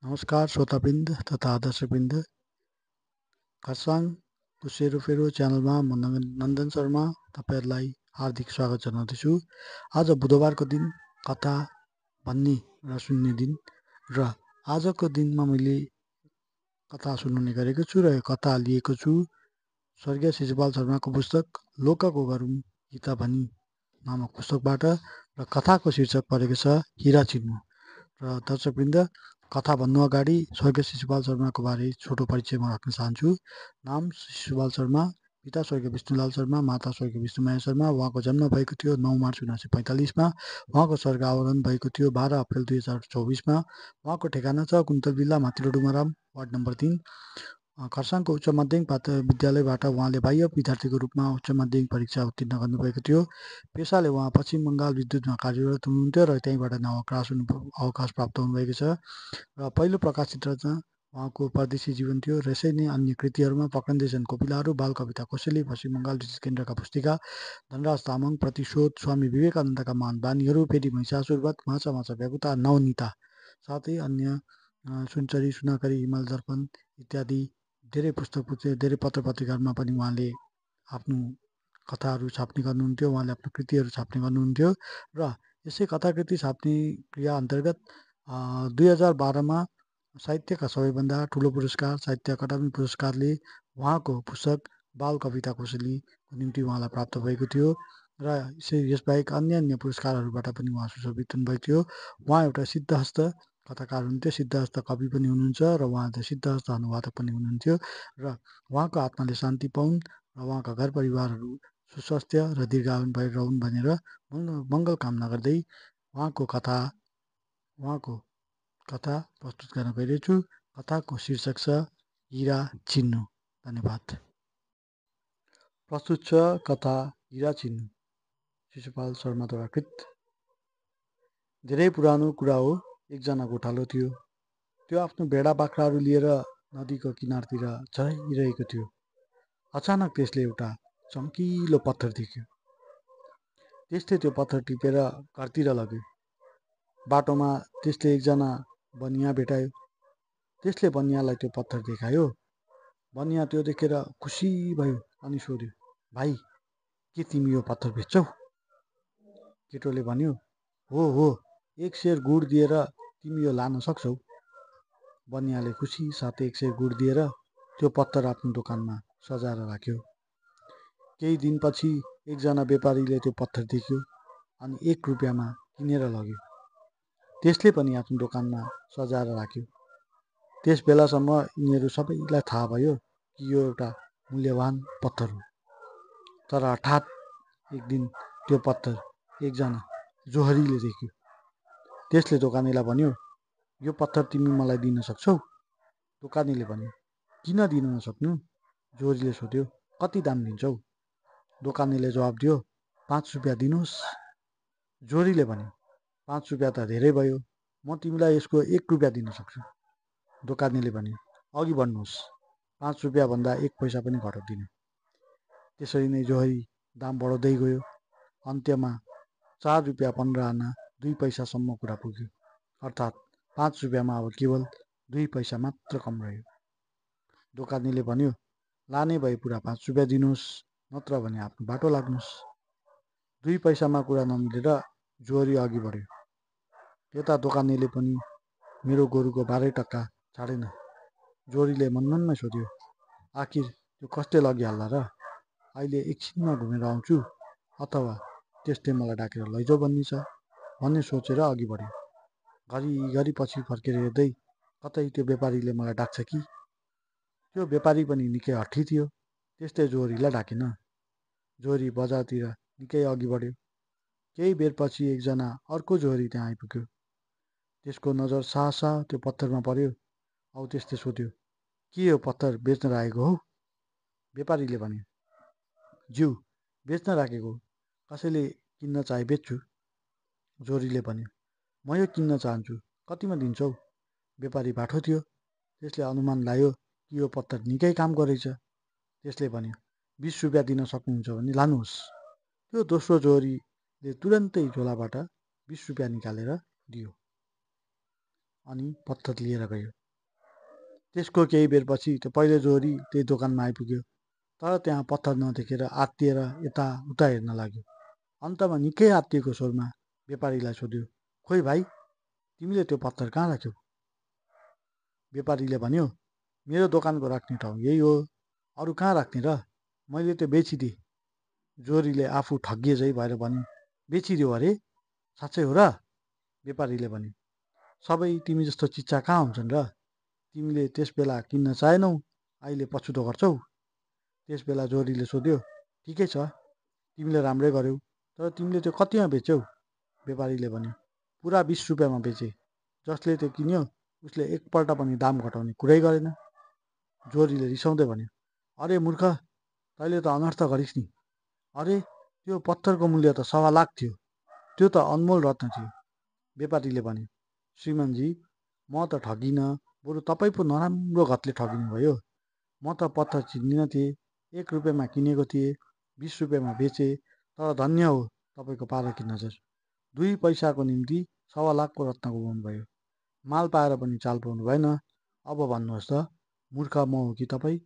नमस्कार श्रोतावृन्द तथा दर्शकवृन्द, खरसाङको सेरोफेरो च्यानलमा म नन्दन शर्मा तपाईँहरूलाई हार्दिक स्वागत जनाउँदछु। आज बुधबारको दिन कथा भन्ने र सुन्ने दिन र आजको दिनमा मैले कथा सुनाउने गरेको छु र यो कथा लिएको छु स्वर्गीय शिशुपाल शर्माको पुस्तक लोकको गरौँ गीता भनी नामक पुस्तकबाट र कथाको शीर्षक परेको छ हिरा चिन्नु। र दर्शकवृन्द, कथा भन्नु अगाडि स्वर्गीय शिशुपाल शर्माको बारे छोटो परिचय म राख्न चाहन्छु। नाम शिशुपाल शर्मा, पिता स्वर्गीय विष्णुलाल शर्मा, माता स्वर्गीय विष्णुमाया शर्मा। उहाँको जन्म भएको थियो 9 मार्च 1945मा। उहाँको स्वर्ग आवरण भएको थियो 12 अप्रिल 2024मा। उहाँको ठेगाना छ कुन्तल विल्ला, माथिल्लो डुमराम, वार्ड नम्बर 3। खरसाङको उच्च माध्यमिक विद्यालयबाट उहाँले बाह्य विद्यार्थीको रूपमा उच्च माध्यमिक परीक्षा उत्तीर्ण गर्नुभएको थियो। पेसाले उहाँ पश्चिम बङ्गाल विद्युतमा कार्यरत हुनुहुन्थ्यो र त्यहीँबाट अवकाश प्राप्त हुनुभएको छ। र पहिलो प्रकाशित रचना उहाँको परदेशी जीवन थियो र यसै नै अन्य कृतिहरूमा पक्रन्दैछन् कोपिलाहरू, बाल कविता कोसेली, पश्चिम बङ्गाल विद्युत केन्द्रका पुस्तिका, धनराज तामाङ, प्रतिशोध, स्वामी विवेकानन्दका महान बानीहरू, फेरि महिषासुरवध, माछा माछा व्याकुता, नवनीता, साथै अन्य सुनचरी, सुनाखरी, हिमाल दर्पण इत्यादि धेरै धेरै पत्र पत्रिकाहरूमा पनि उहाँले आफ्नो कथाहरू छाप्ने गर्नुहुन्थ्यो, उहाँले आफ्नो कृतिहरू छाप्ने गर्नुहुन्थ्यो। र यसै कथाकृति छाप्ने क्रिया अन्तर्गत 2012मा साहित्यका सबैभन्दा ठुलो पुरस्कार साहित्य अकादमी पुरस्कारले उहाँको पुस्तक बाल कविता कोसेलीको निम्ति उहाँलाई प्राप्त भएको थियो। र यसबाहेक अन्य पुरस्कारहरूबाट पनि उहाँ सुशोभित हुनुभएको थियो। उहाँ एउटा सिद्धहस्त कथाकार हुनुहुन्थ्यो, सिद्धहस्त कवि पनि हुनुहुन्छ र उहाँ सिद्धहस्त अनुवादक पनि हुनुहुन्थ्यो। र उहाँको आत्माले शान्ति पाउन् र उहाँका घर परिवारहरू सुस्वास्थ्य र दीर्घायु भएर रहन् भनेर मङ्गल कामना गर्दै उहाँको कथा प्रस्तुत गर्न गइरहेको छु। कथाको शीर्षक छ हिरा चिन्नु। धन्यवाद। प्रस्तुत छ कथा हिरा चिन्नु, शिशुपाल शर्माद्वारा कृत। धेरै पुरानो कुरा हो। एकजना गोठालो थियो। त्यो आफ्नो भेडा बाख्राहरू लिएर नदीको किनारतिर चराइरहेको थियो। अचानक त्यसले एउटा चम्किलो पत्थर देख्यो। त्यसले त्यो पत्थर टिपेर घरतिर लग्यो। बाटोमा त्यसले एकजना बनिया भेटायो। त्यसले बनियालाई त्यो पत्थर देखायो। बनिया त्यो देखेर खुसी भयो अनि सोध्यो, भाइ, के तिमी यो पत्थर बेच्छौ? केटोले भन्यो, हो, 1 सेर गुड दिएर तिमी यो लान सक्छौ। बनियाले खुसी साथै 1 सेर गुड दिएर त्यो पत्थर आफ्नो दोकानमा सजाएर राख्यो। केही दिनपछि एकजना व्यापारीले त्यो पत्थर देख्यो अनि 1 रुपियाँमा किनेर लग्यो। त्यसले पनि आफ्नो दोकानमा सजाएर राख्यो। त्यस बेलासम्म यिनीहरू सबैलाई थाहा भयो कि यो एउटा मूल्यवान पत्थर हो। तर हठात् एक दिन त्यो पत्थर एकजना जोहरीले देख्यो। त्यसले दोकानेलाई भन्यो, यो पत्थर तिमी मलाई दिन सक्छौ? दोकानेले भन्यो, किन दिन नसक्नु? जोहरीले सोध्यो, कति दाम दिन्छौ? दोकानेले जवाब दियो, 5 रुपियाँ दिनुहोस्। जोहरीले भन्यो, 5 रुपियाँ त धेरै भयो, म तिमीलाई यसको 1 रुपियाँ दिन सक्छु। दोकानेले भन्यो, अघि बढ्नुहोस्, 5 रुपियाँ भन्दा 1 पैसा पनि घटाउँदिनँ। त्यसरी नै जोहरी दाम बढाउँदै गयो। अन्त्यमा 4 रुपियाँ 15 आना 2 पैसासम्म कुरा पुग्यो। अर्थात् 5 रुपियाँमा अब केवल 2 पैसा मात्र कम रह्यो। दोकानेले भन्यो, लाने भए पुरा 5 रुपियाँ दिनुहोस्, नत्र भने आफ्नो बाटो लाग्नुहोस्। 2 पैसामा कुरा नमिलेर जोहरी अघि बढ्यो। यता दोकानेले पनि मेरो गोरुको 12 टक्का छाडेन। जोहरीले मनमनमा सोध्यो, आखिर त्यो कसले लगिहाल्ला र? अहिले एकछिनमा घुमेर आउँछु अथवा त्यसले मलाई डाकेर लैजाऊ भन्ने सोचेर अघि बढ्यो। घरि पछि फर्केर हेर्दै कतै त्यो व्यापारीले मलाई डाक्छ कि? त्यो व्यापारी पनि निकै हठी थियो। त्यसले जोहरीलाई डाकेन। जोहरी बजारतिर निकै अघि बढ्यो। केही बेरपछि एकजना अर्को जोहरी त्यहाँ आइपुग्यो। त्यसको नजर साहसा त्यो पत्थरमा पर्यो। औ त्यसले सोध्यो, के यो पत्थर बेच्न राखेको हौ? व्यापारीले भन्यो, ज्यू, बेच्न राखेको हो, कसैले किन्न चाहे बेच्छु। जोहरीले भन्यो, म यो किन्न चाहन्छु, कतिमा दिन्छौ? व्यापारी बाठो थियो। त्यसले अनुमान लायो कि यो पत्थर निकै काम गरेछ। त्यसले भन्यो, 20 रुपियाँ दिन सक्नुहुन्छ भने लानुहोस्। त्यो दोस्रो जोहरीले तुरन्तै झोलाबाट 20 रुपियाँ निकालेर दियो। अनि पत्थर लिएर गयो। त्यसको केही बेरपछि त्यो पहिलो जोडी त्यही दोकानमा आइपुग्यो, तर त्यहाँ पत्थर नदेखेर आत्तिएर यताउता हेर्न लाग्यो। अन्तमा निकै आत्तिएको स्वरमा व्यापारीलाई सोध्यो, खोइ भाइ, तिमीले त्यो पत्थर कहाँ राख्यौ? व्यापारीले भन्यो, मेरो दोकानको राख्ने ठाउँ यही हो, अरू कहाँ राख्ने र? मैले त्यो बेचिदिएँ। जोरीले आफू ठगिए झै भएर भन्यो, बेचिदियो अरे? साँच्चै हो र? व्यापारीले भन्यो, सबै तिमी जस्तो चिच्चा कहाँ हुन्छन् र? तिमीले त्यस बेला किन्न चाहेनौ, अहिले पछुतो गर्छौ? त्यस बेला जोरीले सोध्यो, ठिकै छ, तिमीले राम्रै गर्यौ, तर तिमीले त्यो कतिमा बेच्यौ? व्यापारीले भन्यो, पुरा 20 रुपियाँमा बेचे। जसले त्यो किन्यो उसले एकपल्ट पनि दाम घटाउने कुरै गरेन। जोरीले रिसाउँदै भन्यो, अरे मूर्ख, तैँले त अनर्थ गरिस् नि। अरे त्यो पत्थरको मूल्य त 1.25 लाख थियो, त्यो त अनमोल रत्न थियो। व्यापारीले भन्यो, श्रीमानजी, म त ठगिनँ, बरु तपाईँ पो नराम्रो घतले ठगिनु भयो। म त पत्थर चिन्दिनँ थिएँ, 1 रुपियाँमा किनेको थिएँ, 20 रुपियाँमा बेचेँ, तर धन्य हो तपाईँको पारखी नजर। 2 पैसाको निम्ति 1.25 लाखको रत्न गुमाउनु भयो। माल पाएर पनि चाल पाउनु भएन। अब भन्नुहोस् त, मूर्ख म हो कि तपाईँ?